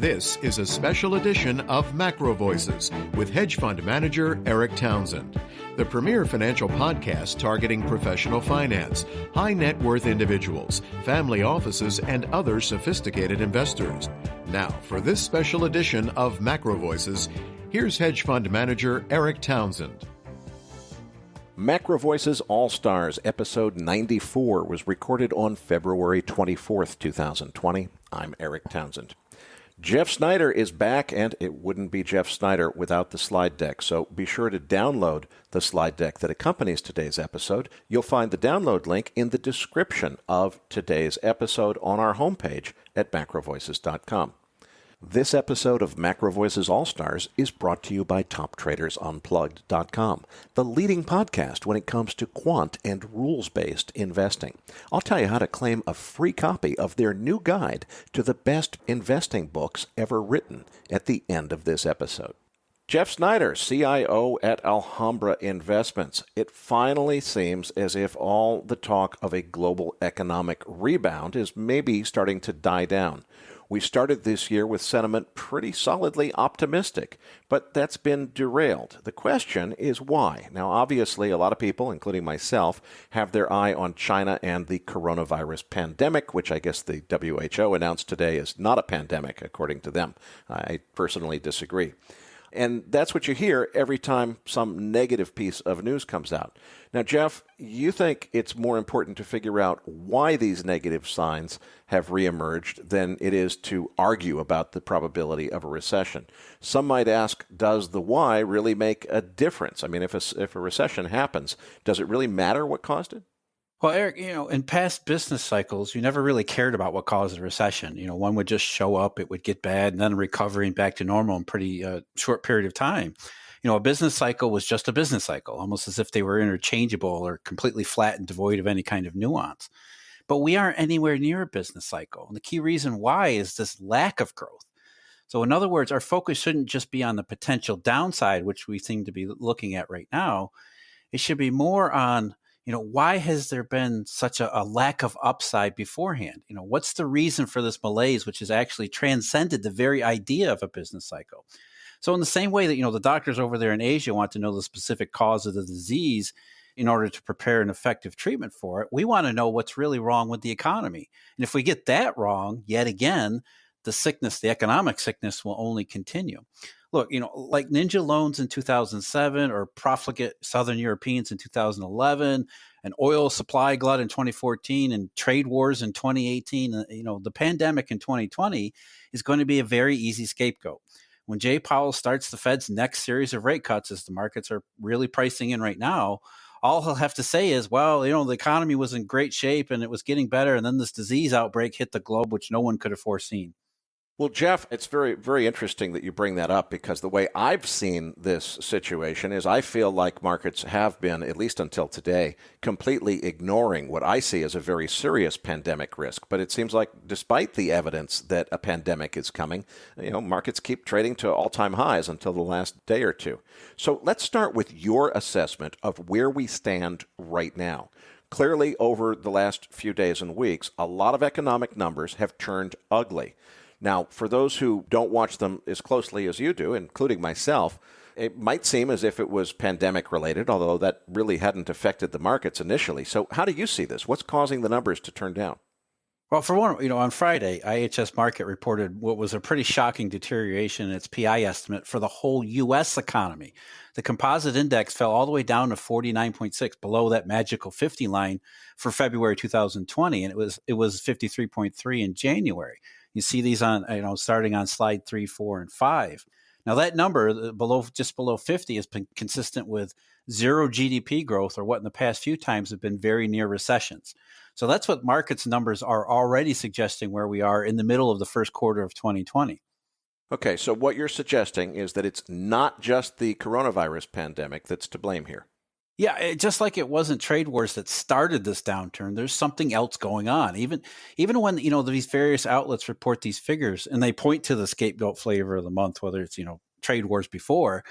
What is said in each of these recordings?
This is a special edition of Macro Voices with hedge fund manager Eric Townsend, the premier financial podcast targeting professional finance, high net worth individuals, family offices, and other sophisticated investors. Now, for this special edition of Macro Voices, here's hedge fund manager Eric Townsend. Macro Voices All-Stars, episode 94, was recorded on February 24th, 2020. I'm Eric Townsend. Jeff Snider is back, and it wouldn't be Jeff Snider without the slide deck, so be sure to download the slide deck that accompanies today's episode. You'll find the download link in the description of today's episode on our homepage at macrovoices.com. This episode of Macro Voices All-Stars is brought to you by TopTradersUnplugged.com, the leading podcast when it comes to quant and rules-based investing. I'll tell you how to claim a free copy of their new guide to the best investing books ever written at the end of this episode. Jeff Snider, CIO at Alhambra Investments. It finally seems as if all the talk of a global economic rebound is maybe starting to die down. We started this year with sentiment pretty solidly optimistic, but that's been derailed. The question is why? Now, obviously, a lot of people, including myself, have their eye on China and the coronavirus pandemic, which I guess the WHO announced today is not a pandemic, according to them. I personally disagree. And that's what you hear every time some negative piece of news comes out. Now, Jeff, you think it's more important to figure out why these negative signs have reemerged than it is to argue about the probability of a recession. Some might ask, does the why really make a difference? I mean, if a recession happens, does it really matter what caused it? Well, Eric, in past business cycles, you never really cared about what caused a recession. One would just show up, it would get bad, and then recovering back to normal in pretty short period of time. A business cycle was just a business cycle, almost as if they were interchangeable or completely flat and devoid of any kind of nuance. But we aren't anywhere near a business cycle. And the key reason why is this lack of growth. So in other words, our focus shouldn't just be on the potential downside, which we seem to be looking at right now. It should be more on why has there been such a lack of upside beforehand? What's the reason for this malaise, which has actually transcended the very idea of a business cycle? So in the same way that, the doctors over there in Asia want to know the specific cause of the disease in order to prepare an effective treatment for it, we want to know what's really wrong with the economy. And if we get that wrong, yet again, the sickness, the economic sickness will only continue. Look, like ninja loans in 2007 or profligate Southern Europeans in 2011, an oil supply glut in 2014 and trade wars in 2018, the pandemic in 2020 is going to be a very easy scapegoat. When Jay Powell starts the Fed's next series of rate cuts, as the markets are really pricing in right now, all he'll have to say is, well, the economy was in great shape and it was getting better. And then this disease outbreak hit the globe, which no one could have foreseen. Well, Jeff, it's very, very interesting that you bring that up because the way I've seen this situation is I feel like markets have been, at least until today, completely ignoring what I see as a very serious pandemic risk. But it seems like despite the evidence that a pandemic is coming, markets keep trading to all-time highs until the last day or two. So let's start with your assessment of where we stand right now. Clearly, over the last few days and weeks, a lot of economic numbers have turned ugly. Now, for those who don't watch them as closely as you do, including myself, it might seem as if it was pandemic related, although that really hadn't affected the markets initially. So how do you see this? What's causing the numbers to turn down? Well, for one, on Friday, IHS Markit reported what was a pretty shocking deterioration in its PI estimate for the whole U.S. economy. The composite index fell all the way down to 49.6, below that magical 50 line for February 2020, and it was 53.3 in January. You see these on, starting on slide 3, 4, and 5. Now that number just below 50 has been consistent with zero GDP growth, or what in the past few times have been very near recessions. So that's what markets numbers are already suggesting where we are in the middle of the first quarter of 2020. Okay, so what you're suggesting is that it's not just the coronavirus pandemic that's to blame here. Yeah, just like it wasn't trade wars that started this downturn, there's something else going on. Even when, these various outlets report these figures and they point to the scapegoat flavor of the month, whether it's, trade wars before,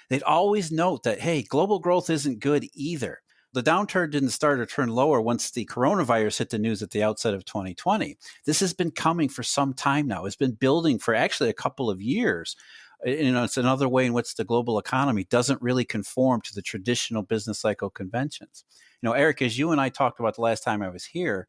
they'd always note that, hey, global growth isn't good either. the downturn didn't start or turn lower once the coronavirus hit the news at the outset of 2020. This has been coming for some time now. It's been building for actually a couple of years. It's another way in which the global economy doesn't really conform to the traditional business cycle conventions. Eric, as you and I talked about the last time I was here,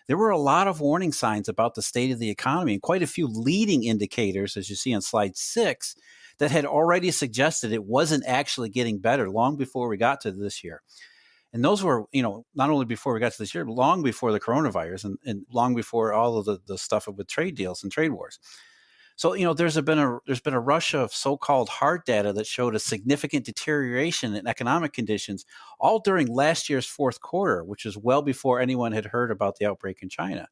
there were a lot of warning signs about the state of the economy and quite a few leading indicators, as you see on slide 6, that had already suggested it wasn't actually getting better long before we got to this year. And those were, not only before we got to this year, but long before the coronavirus and long before all of the stuff with trade deals and trade wars. So, there's been a rush of so-called hard data that showed a significant deterioration in economic conditions all during last year's fourth quarter, which is well before anyone had heard about the outbreak in China.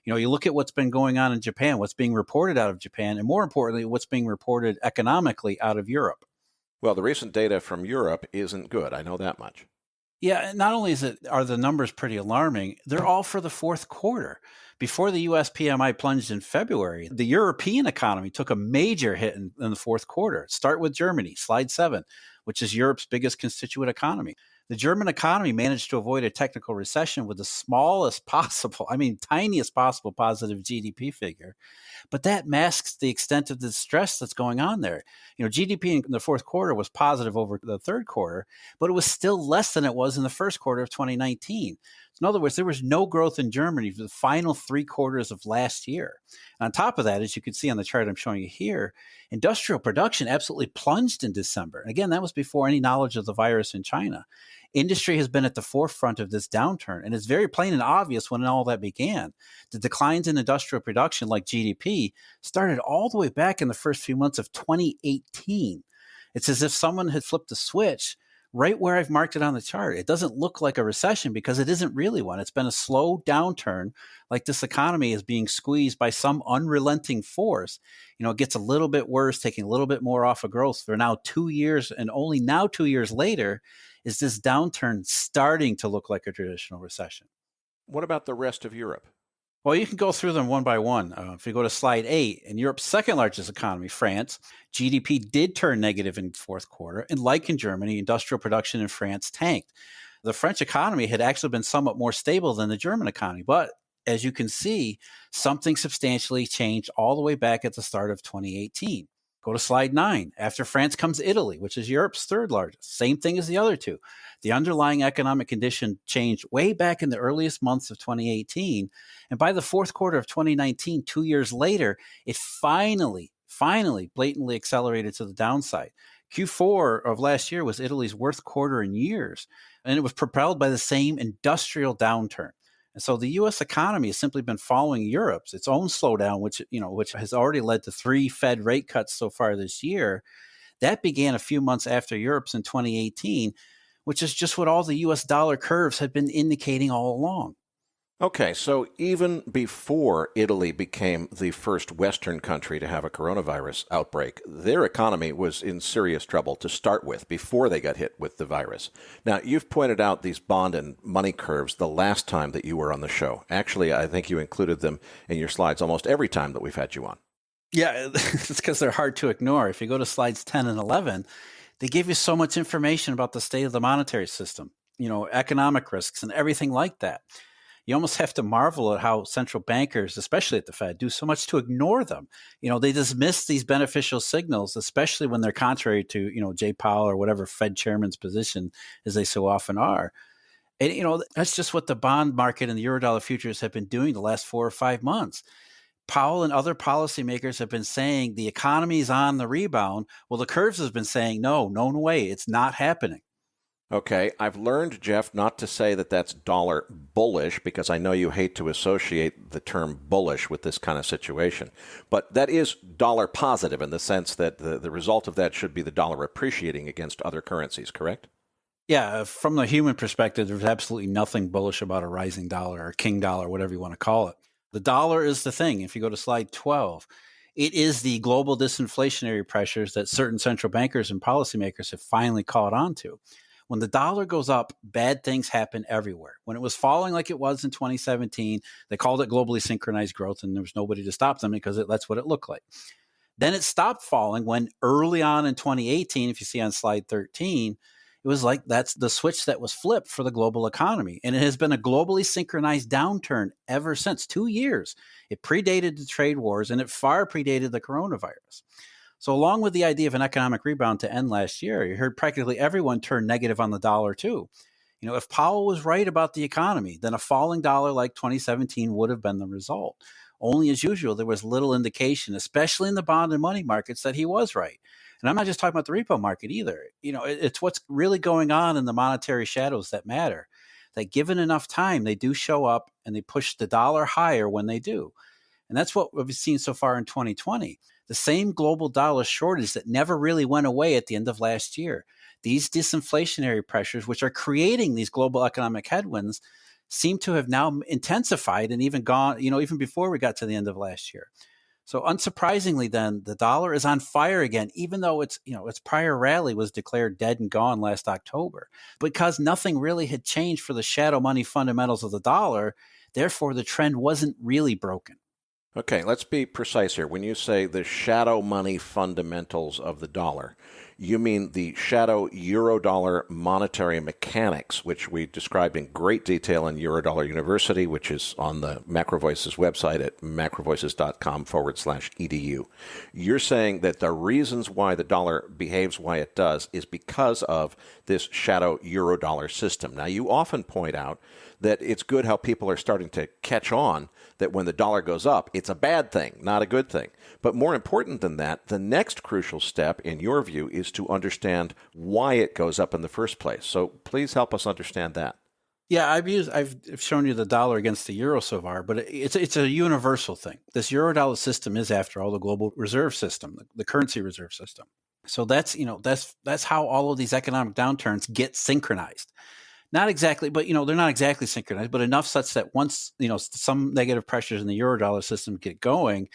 You look at what's been going on in Japan, what's being reported out of Japan, and more importantly, what's being reported economically out of Europe. Well, the recent data from Europe isn't good. I know that much. Yeah, not only are the numbers pretty alarming, they're all for the fourth quarter. Before the U.S. PMI plunged in February, the European economy took a major hit in the fourth quarter. Start with Germany, slide 7, which is Europe's biggest constituent economy. The German economy managed to avoid a technical recession with the smallest possible, tiniest possible positive GDP figure. But that masks the extent of the stress that's going on there. GDP in the fourth quarter was positive over the third quarter, but it was still less than it was in the first quarter of 2019. In other words, there was no growth in Germany for the final 3 quarters of last year. And on top of that, as you can see on the chart I'm showing you here, industrial production absolutely plunged in December. And again, that was before any knowledge of the virus in China. Industry has been at the forefront of this downturn, and it's very plain and obvious when all that began. The declines in industrial production, like GDP, started all the way back in the first few months of 2018. It's as if someone had flipped a switch right where I've marked it on the chart. It doesn't look like a recession because it isn't really one. It's been a slow downturn, like this economy is being squeezed by some unrelenting force. It gets a little bit worse, taking a little bit more off of growth for now 2 years, and only now 2 years later is this downturn starting to look like a traditional recession. What about the rest of Europe? Well, you can go through them one by one. If you go to slide 8, in Europe's second largest economy, France, GDP did turn negative in the fourth quarter. And like in Germany, industrial production in France tanked. The French economy had actually been somewhat more stable than the German economy. But as you can see, something substantially changed all the way back at the start of 2018. Go to slide 9. After France comes Italy, which is Europe's third largest. Same thing as the other two. The underlying economic condition changed way back in the earliest months of 2018. And by the fourth quarter of 2019, 2 years later, it finally blatantly accelerated to the downside. Q4 of last year was Italy's worst quarter in years, and it was propelled by the same industrial downturn. And so the U.S. economy has simply been following Europe's, its own slowdown, which has already led to 3 Fed rate cuts so far this year. That began a few months after Europe's in 2018, which is just what all the U.S. dollar curves had been indicating all along. Okay, so even before Italy became the first Western country to have a coronavirus outbreak, their economy was in serious trouble to start with before they got hit with the virus. Now, you've pointed out these bond and money curves the last time that you were on the show. Actually, I think you included them in your slides almost every time that we've had you on. Yeah, it's because they're hard to ignore. If you go to slides 10 and 11, they give you so much information about the state of the monetary system, economic risks and everything like that. You almost have to marvel at how central bankers, especially at the Fed, do so much to ignore them. They dismiss these beneficial signals, especially when they're contrary to, Jay Powell or whatever Fed chairman's position, as they so often are. And, that's just what the bond market and the Eurodollar futures have been doing the last 4 or 5 months. Powell and other policymakers have been saying the economy is on the rebound. Well, the curves have been saying, no way, it's not happening. Okay, I've learned, Jeff, not to say that that's dollar bullish because I know you hate to associate the term bullish with this kind of situation. But that is dollar positive in the sense that the result of that should be the dollar appreciating against other currencies, correct? Yeah, from the human perspective, there's absolutely nothing bullish about a rising dollar or king dollar, whatever you want to call it. The dollar is the thing. If you go to slide 12, it is the global disinflationary pressures that certain central bankers and policymakers have finally caught on to. When the dollar goes up, bad things happen everywhere. When it was falling like it was in 2017, they called it globally synchronized growth, and there was nobody to stop them because that's what it looked like. Then it stopped falling when early on in 2018, if you see on slide 13, It was like that's the switch that was flipped for the global economy. And it has been a globally synchronized downturn ever since 2 years. It predated the trade wars and it far predated the coronavirus. So along with the idea of an economic rebound to end last year, you heard practically everyone turn negative on the dollar too. If Powell was right about the economy, then a falling dollar like 2017 would have been the result. Only as usual, there was little indication, especially in the bond and money markets, that he was right. And I'm not just talking about the repo market either. It's what's really going on in the monetary shadows that matter. That given enough time, they do show up and they push the dollar higher when they do. And that's what we've seen so far in 2020. The same global dollar shortage that never really went away at the end of last year. These disinflationary pressures, which are creating these global economic headwinds, seem to have now intensified and even gone, even before we got to the end of last year. So unsurprisingly, then, the dollar is on fire again, even though its prior rally was declared dead and gone last October. Because nothing really had changed for the shadow money fundamentals of the dollar, therefore the trend wasn't really broken. Okay, let's be precise here. When you say the shadow money fundamentals of the dollar, you mean the shadow Eurodollar monetary mechanics, which we described in great detail in Eurodollar University, which is on the MacroVoices website at macrovoices.com/edu. You're saying that the reasons why the dollar behaves why it does is because of this shadow Eurodollar system. Now, you often point out that it's good how people are starting to catch on that when the dollar goes up, it's a bad thing, not a good thing. But more important than that, the next crucial step, in your view, is to understand why it goes up in the first place. So please help us understand that. Yeah, I've shown you the dollar against the euro so far, but it's a universal thing. This Eurodollar system is, after all, the global reserve system, the currency reserve system. So that's how all of these economic downturns get synchronized. Not exactly, but they're not exactly synchronized, but enough such that once some negative pressures in the Eurodollar system get going,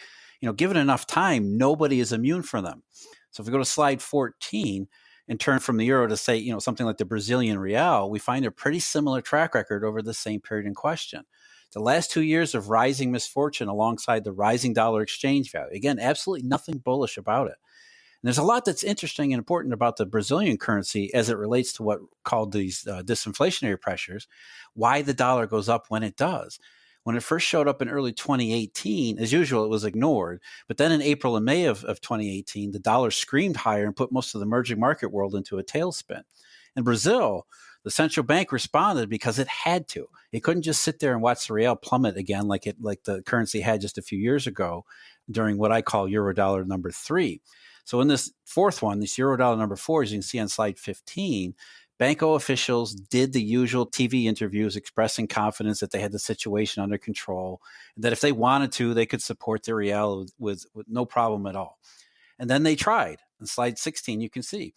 given enough time, nobody is immune from them. So if we go to slide 14 and turn from the euro to say something like the Brazilian real, we find a pretty similar track record over the same period in question. The last 2 years of rising misfortune alongside the rising dollar exchange value. Again, absolutely nothing bullish about it. And there's a lot that's interesting and important about the Brazilian currency as it relates to what called these disinflationary pressures, why the dollar goes up when it does. When it first showed up in early 2018, as usual, it was ignored. But then in April and May of 2018, the dollar screamed higher and put most of the emerging market world into a tailspin. In Brazil, the central bank responded because it had to. It couldn't just sit there and watch the real plummet again like the currency had just a few years ago during what I call Eurodollar number 3. So in this fourth one, this Eurodollar number 4, as you can see on slide 15, Banco officials did the usual TV interviews expressing confidence that they had the situation under control, and that if they wanted to, they could support the real with no problem at all. And then they tried. On slide 16, you can see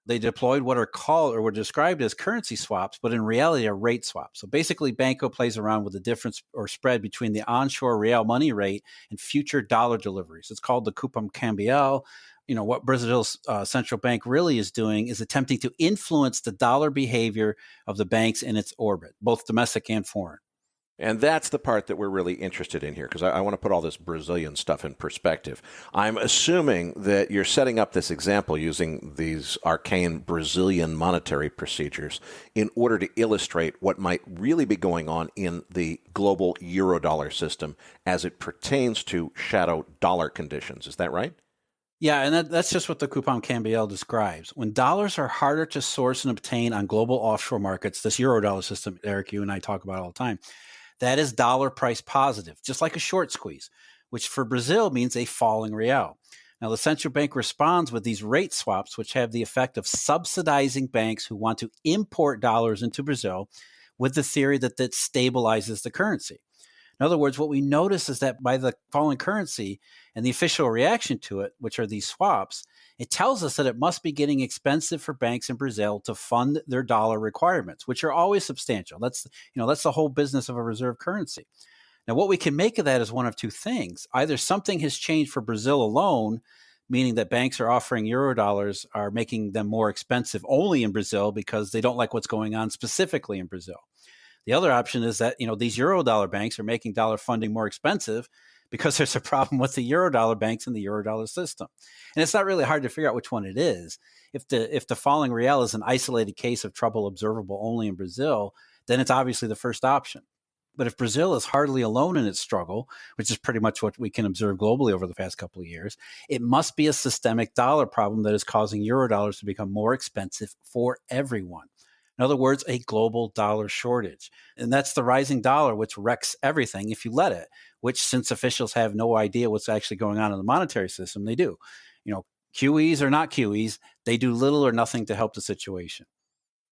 they deployed what are called or were described as currency swaps, but in reality are rate swaps. So basically, Banco plays around with the difference or spread between the onshore real money rate and future dollar deliveries. It's called the cupom cambial. What Brazil's central bank really is doing is attempting to influence the dollar behavior of the banks in its orbit, both domestic and foreign. And that's the part that we're really interested in here, because I want to put all this Brazilian stuff in perspective. I'm assuming that you're setting up this example using these arcane Brazilian monetary procedures in order to illustrate what might really be going on in the global Eurodollar system as it pertains to shadow dollar conditions. Is that right? Yeah, and that's just what the cupom cambial describes. When dollars are harder to source and obtain on global offshore markets, this Eurodollar system, Eric, you and I talk about all the time, that is dollar price positive, just like a short squeeze, which for Brazil means a falling real. Now, the central bank responds with these rate swaps, which have the effect of subsidizing banks who want to import dollars into Brazil with the theory that stabilizes the currency. In other words, what we notice is that by the falling currency and the official reaction to it, which are these swaps, it tells us that it must be getting expensive for banks in Brazil to fund their dollar requirements, which are always substantial. That's the whole business of a reserve currency. Now, what we can make of that is one of two things. Either something has changed for Brazil alone, meaning that banks are offering Eurodollars are making them more expensive only in Brazil because they don't like what's going on specifically in Brazil. The other option is that, these Eurodollar banks are making dollar funding more expensive because there's a problem with the Eurodollar banks and the Eurodollar system. And it's not really hard to figure out which one it is. If the falling real is an isolated case of trouble observable only in Brazil, then it's obviously the first option. But if Brazil is hardly alone in its struggle, which is pretty much what we can observe globally over the past couple of years, it must be a systemic dollar problem that is causing Eurodollars to become more expensive for everyone. In other words, a global dollar shortage. And that's the rising dollar, which wrecks everything if you let it, which, since officials have no idea what's actually going on in the monetary system, they do. QEs or not QEs, they do little or nothing to help the situation.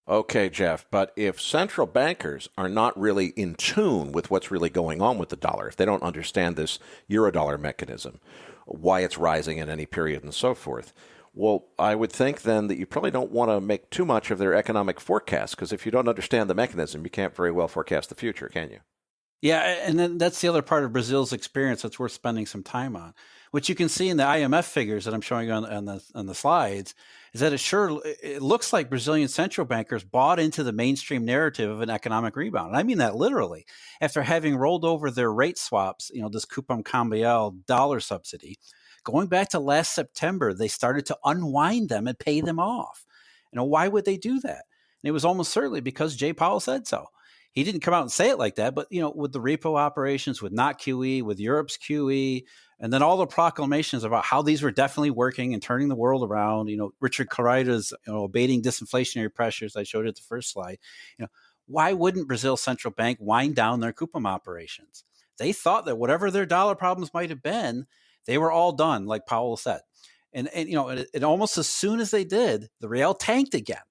Okay, Jeff, but if central bankers are not really in tune with what's really going on with the dollar, if they don't understand this Eurodollar mechanism, why it's rising in any period and so forth, well, I would think then that you probably don't want to make too much of their economic forecast, because if you don't understand the mechanism, you can't very well forecast the future, can you? Yeah, and then that's the other part of Brazil's experience that's worth spending some time on, which you can see in the IMF figures that I'm showing you on the slides, is that it looks like Brazilian central bankers bought into the mainstream narrative of an economic rebound. And I mean that literally. After having rolled over their rate swaps, this cupom cambial dollar subsidy, going back to last September, they started to unwind them and pay them off. Why would they do that? And it was almost certainly because Jay Powell said so. He didn't come out and say it like that, but with the repo operations, with not QE, with Europe's QE, and then all the proclamations about how these were definitely working and turning the world around. Richard Carreira's abating disinflationary pressures. I showed it the first slide. Why wouldn't Brazil's central bank wind down their cupom operations? They thought that whatever their dollar problems might have been, they were all done, like Powell said. And almost as soon as they did, the real tanked again.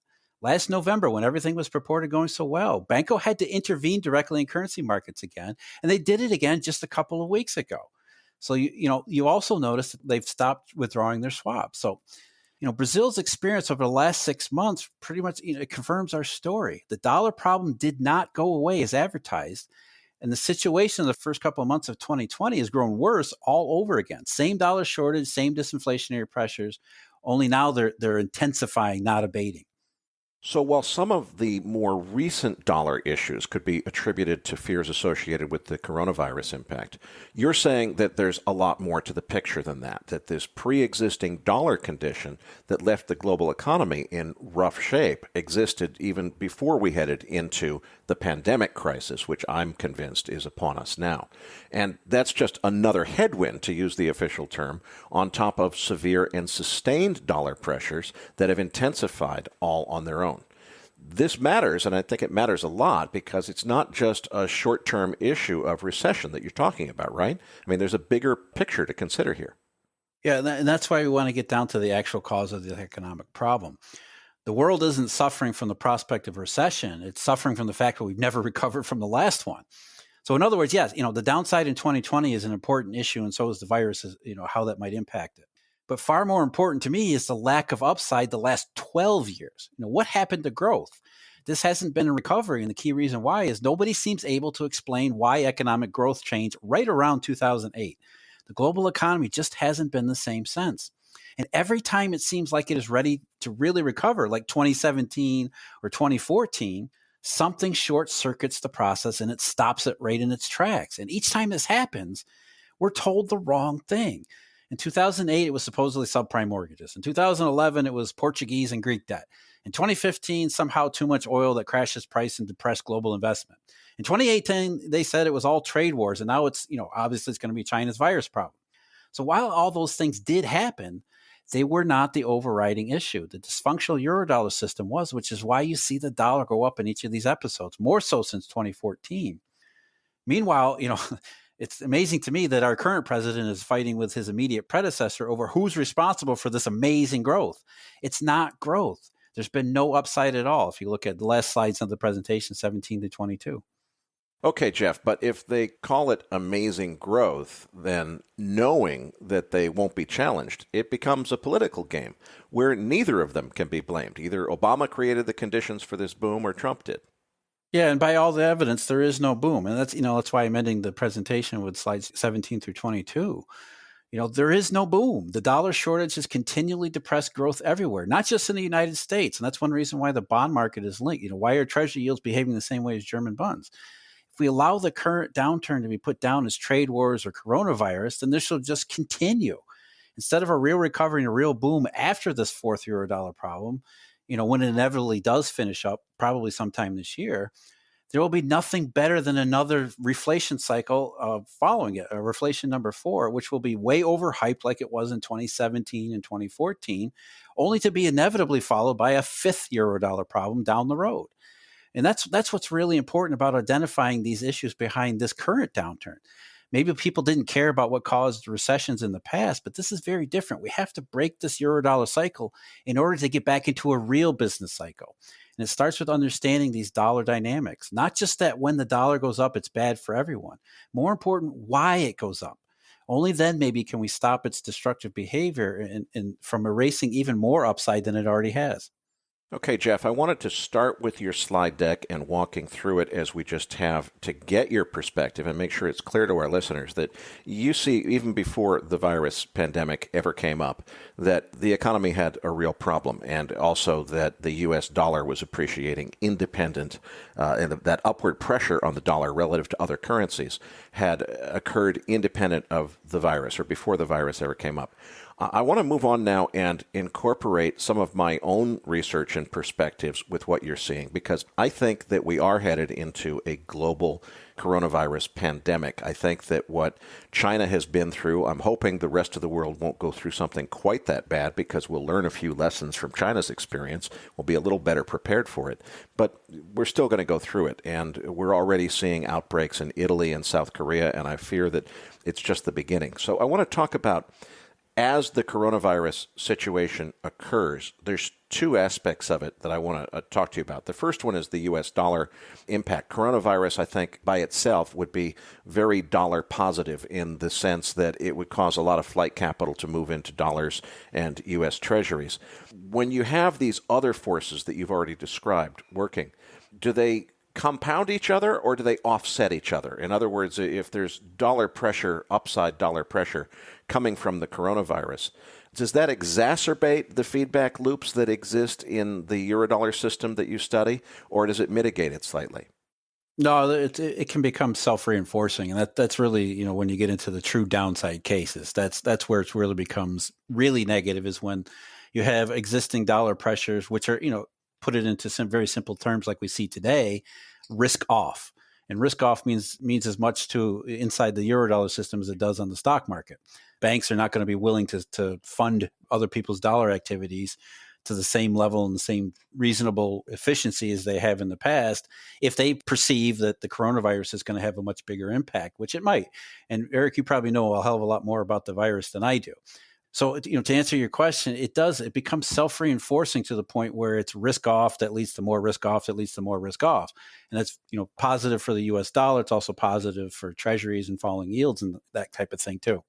Last November, when everything was purported going so well, Banco had to intervene directly in currency markets again, and they did it again just a couple of weeks ago. So you also notice that they've stopped withdrawing their swaps. So Brazil's experience over the last 6 months pretty much it confirms our story. The dollar problem did not go away as advertised, and the situation in the first couple of months of 2020 has grown worse all over again. Same dollar shortage, same disinflationary pressures, only now they're intensifying, not abating. So while some of the more recent dollar issues could be attributed to fears associated with the coronavirus impact, you're saying that there's a lot more to the picture than that this pre-existing dollar condition that left the global economy in rough shape existed even before we headed into the pandemic crisis, which I'm convinced is upon us now. And that's just another headwind, to use the official term, on top of severe and sustained dollar pressures that have intensified all on their own. This matters, and I think it matters a lot, because it's not just a short-term issue of recession that you're talking about, right? I mean, there's a bigger picture to consider here. Yeah, and that's why we want to get down to the actual cause of the economic problem. The world isn't suffering from the prospect of recession. It's suffering from the fact that we've never recovered from the last one. So in other words, yes, the downside in 2020 is an important issue, and so is the virus, how that might impact it. But far more important to me is the lack of upside the last 12 years. What happened to growth? This hasn't been a recovery, and the key reason why is nobody seems able to explain why economic growth changed right around 2008. The global economy just hasn't been the same since. And every time it seems like it is ready to really recover, like 2017 or 2014, something short circuits the process and it stops it right in its tracks. And each time this happens, we're told the wrong thing. In 2008, it was supposedly subprime mortgages. In 2011, it was Portuguese and Greek debt. In 2015, somehow too much oil that crashes price and depressed global investment. In 2018, they said it was all trade wars. And now it's, obviously it's going to be China's virus problem. So while all those things did happen, they were not the overriding issue. The dysfunctional Eurodollar system was, which is why you see the dollar go up in each of these episodes, more so since 2014. Meanwhile, it's amazing to me that our current president is fighting with his immediate predecessor over who's responsible for this amazing growth. It's not growth. There's been no upside at all. If you look at the last slides of the presentation, 17 to 22. Okay, Jeff, but if they call it amazing growth, then knowing that they won't be challenged, it becomes a political game where neither of them can be blamed. Either Obama created the conditions for this boom or Trump did. Yeah, and by all the evidence, there is no boom. And that's why I'm ending the presentation with slides 17 through 22. There is no boom. The dollar shortage has continually depressed growth everywhere, not just in the United States. And that's one reason why the bond market is linked. Why are treasury yields behaving the same way as German bonds? we allow the current downturn to be put down as trade wars or coronavirus, then this will just continue. Instead of a real recovery and a real boom after this fourth euro dollar problem, when it inevitably does finish up, probably sometime this year, there will be nothing better than another reflation cycle following it, a reflation number 4, which will be way overhyped like it was in 2017 and 2014, only to be inevitably followed by a fifth euro dollar problem down the road. And that's what's really important about identifying these issues behind this current downturn. Maybe people didn't care about what caused recessions in the past, but this is very different. We have to break this euro-dollar cycle in order to get back into a real business cycle. And it starts with understanding these dollar dynamics, not just that when the dollar goes up, it's bad for everyone. More important, why it goes up. Only then maybe can we stop its destructive behavior and from erasing even more upside than it already has. Okay, Jeff, I wanted to start with your slide deck and walking through it as we just have to get your perspective and make sure it's clear to our listeners that you see, even before the virus pandemic ever came up, that the economy had a real problem, and also that the U.S. dollar was appreciating independent, and that upward pressure on the dollar relative to other currencies had occurred independent of the virus or before the virus ever came up. I want to move on now and incorporate some of my own research and perspectives with what you're seeing, because I think that we are headed into a global coronavirus pandemic. I think that what China has been through, I'm hoping the rest of the world won't go through something quite that bad, because we'll learn a few lessons from China's experience. We'll be a little better prepared for it. But we're still going to go through it. And we're already seeing outbreaks in Italy and South Korea, and I fear that it's just the beginning. So I want to talk about, as the coronavirus situation occurs, there's two aspects of it that I want to talk to you about. The first one is the U.S. dollar impact. Coronavirus, I think, by itself would be very dollar positive in the sense that it would cause a lot of flight capital to move into dollars and U.S. treasuries. When you have these other forces that you've already described working, do they compound each other or do they offset each other? In other words, if there's dollar pressure, upside dollar pressure coming from the coronavirus, does that exacerbate the feedback loops that exist in the eurodollar system that you study, or does it mitigate it slightly? No, it can become self-reinforcing, and that's really, when you get into the true downside cases, that's where it really becomes really negative, is when you have existing dollar pressures, which are, put it into some very simple terms like we see today, risk off. And risk off means as much to inside the eurodollar system as it does on the stock market. Banks are not going to be willing to fund other people's dollar activities to the same level and the same reasonable efficiency as they have in the past if they perceive that the coronavirus is going to have a much bigger impact, which it might. And Eric, you probably know a hell of a lot more about the virus than I do. So, to answer your question, it becomes self-reinforcing to the point where it's risk off that leads to more risk off that leads to more risk off. And that's, positive for the U.S. dollar. It's also positive for treasuries and falling yields and that type of thing too.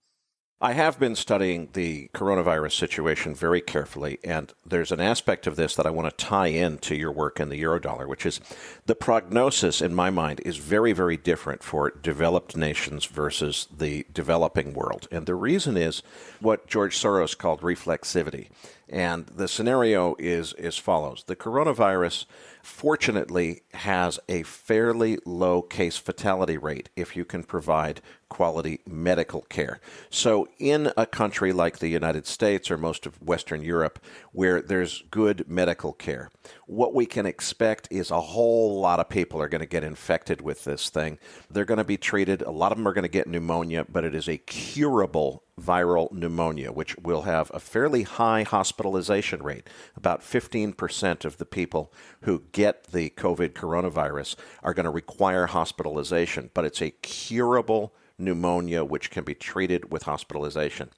I have been studying the coronavirus situation very carefully, and there's an aspect of this that I want to tie into your work in the eurodollar, which is the prognosis, in my mind, is very, very different for developed nations versus the developing world. And the reason is what George Soros called reflexivity. And the scenario is as follows. The coronavirus, fortunately, has a fairly low case fatality rate if you can provide quality medical care. So in a country like the United States or most of Western Europe, where there's good medical care, what we can expect is a whole lot of people are going to get infected with this thing. They're going to be treated. A lot of them are going to get pneumonia, but it is a curable viral pneumonia, which will have a fairly high hospitalization rate. About 15% of the people who get the COVID coronavirus are going to require hospitalization, but it's a curable pneumonia which can be treated with hospitalization.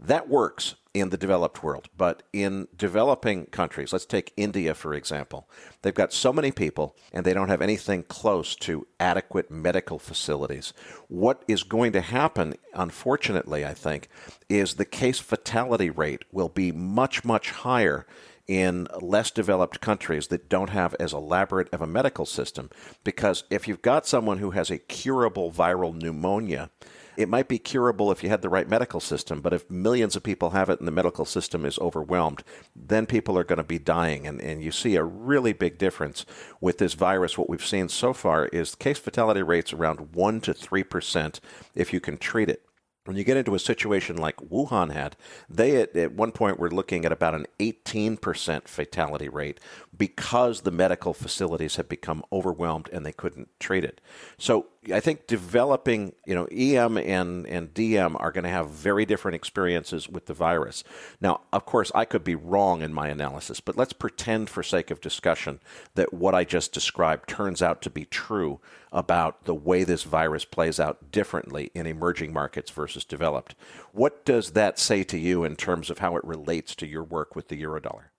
That works in the developed world, but in developing countries, let's take India, for example, they've got so many people and they don't have anything close to adequate medical facilities. What is going to happen, unfortunately, I think, is the case fatality rate will be much, much higher in less developed countries that don't have as elaborate of a medical system. Because if you've got someone who has a curable viral pneumonia, It might be curable if you had the right medical system, but if millions of people have it and the medical system is overwhelmed, then people are going to be dying. And you see a really big difference with this virus. What we've seen so far is case fatality rates around 1 to 3% if you can treat it. When you get into a situation like Wuhan had, they at one point were looking at about an 18% fatality rate because the medical facilities had become overwhelmed and they couldn't treat it. So I think developing, EM and DM are going to have very different experiences with the virus. Now, of course, I could be wrong in my analysis, but let's pretend for sake of discussion that what I just described turns out to be true about the way this virus plays out differently in emerging markets versus developed. What does that say to you in terms of how it relates to your work with the Eurodollar?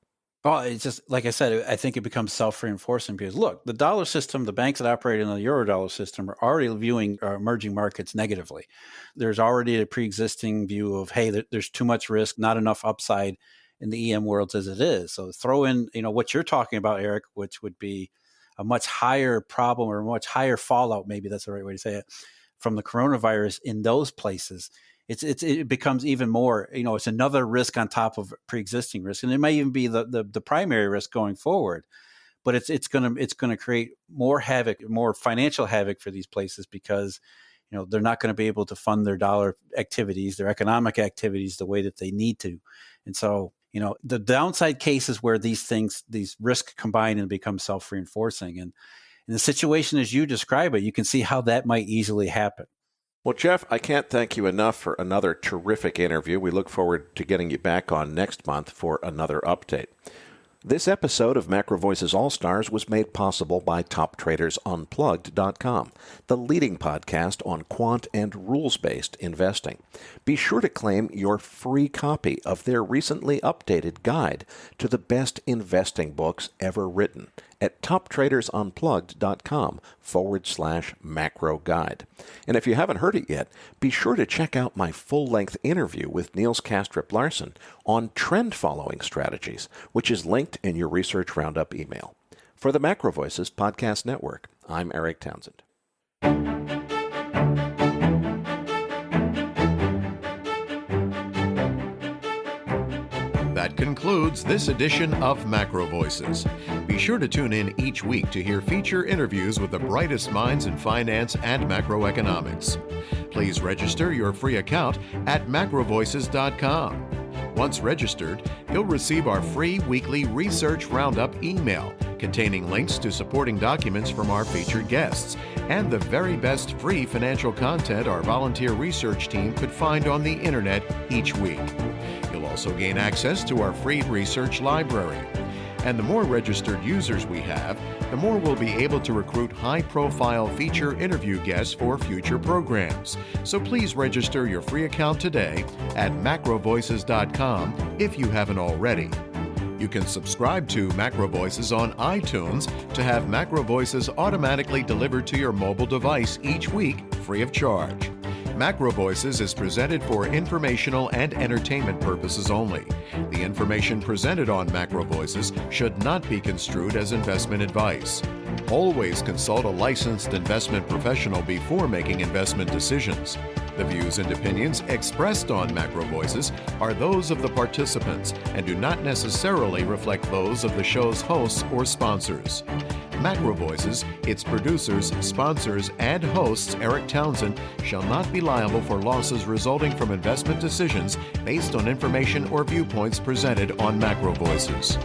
Well, it's just, like I said, I think it becomes self-reinforcing because, look, the dollar system, the banks that operate in the Eurodollar system are already viewing emerging markets negatively. There's already a pre-existing view of, hey, there's too much risk, not enough upside in the EM worlds as it is. So throw in, what you're talking about, Eric, which would be a much higher problem or a much higher fallout, maybe that's the right way to say it, from the coronavirus in those places. It becomes even more, it's another risk on top of pre-existing risk. And it may even be the primary risk going forward. But it's gonna create more havoc, more financial havoc for these places because, they're not going to be able to fund their dollar activities, their economic activities the way that they need to. And so, the downside cases where these risks combine and become self-reinforcing. And in the situation as you describe it, you can see how that might easily happen. Well, Jeff, I can't thank you enough for another terrific interview. We look forward to getting you back on next month for another update. This episode of Macro Voices All-Stars was made possible by TopTradersUnplugged.com, the leading podcast on quant and rules-based investing. Be sure to claim your free copy of their recently updated guide to the best investing books ever written at TopTradersUnplugged.com/macro guide. And if you haven't heard it yet, be sure to check out my full-length interview with Niels Kastrup-Larsen on trend-following strategies, which is linked in your Research Roundup email. For the Macro Voices Podcast Network, I'm Eric Townsend. That concludes this edition of Macro Voices. Be sure to tune in each week to hear feature interviews with the brightest minds in finance and macroeconomics. Please register your free account at macrovoices.com. Once registered, you'll receive our free weekly Research Roundup email containing links to supporting documents from our featured guests and the very best free financial content our volunteer research team could find on the internet each week. You'll also gain access to our free research library. And the more registered users we have, the more we'll be able to recruit high-profile feature interview guests for future programs. So please register your free account today at macrovoices.com if you haven't already. You can subscribe to Macro Voices on iTunes to have Macro Voices automatically delivered to your mobile device each week, free of charge. Macro Voices is presented for informational and entertainment purposes only. The information presented on Macro Voices should not be construed as investment advice. Always consult a licensed investment professional before making investment decisions. The views and opinions expressed on Macro Voices are those of the participants and do not necessarily reflect those of the show's hosts or sponsors. Macro Voices, its producers, sponsors, and hosts, Eric Townsend, shall not be liable for losses resulting from investment decisions based on information or viewpoints presented on Macro Voices.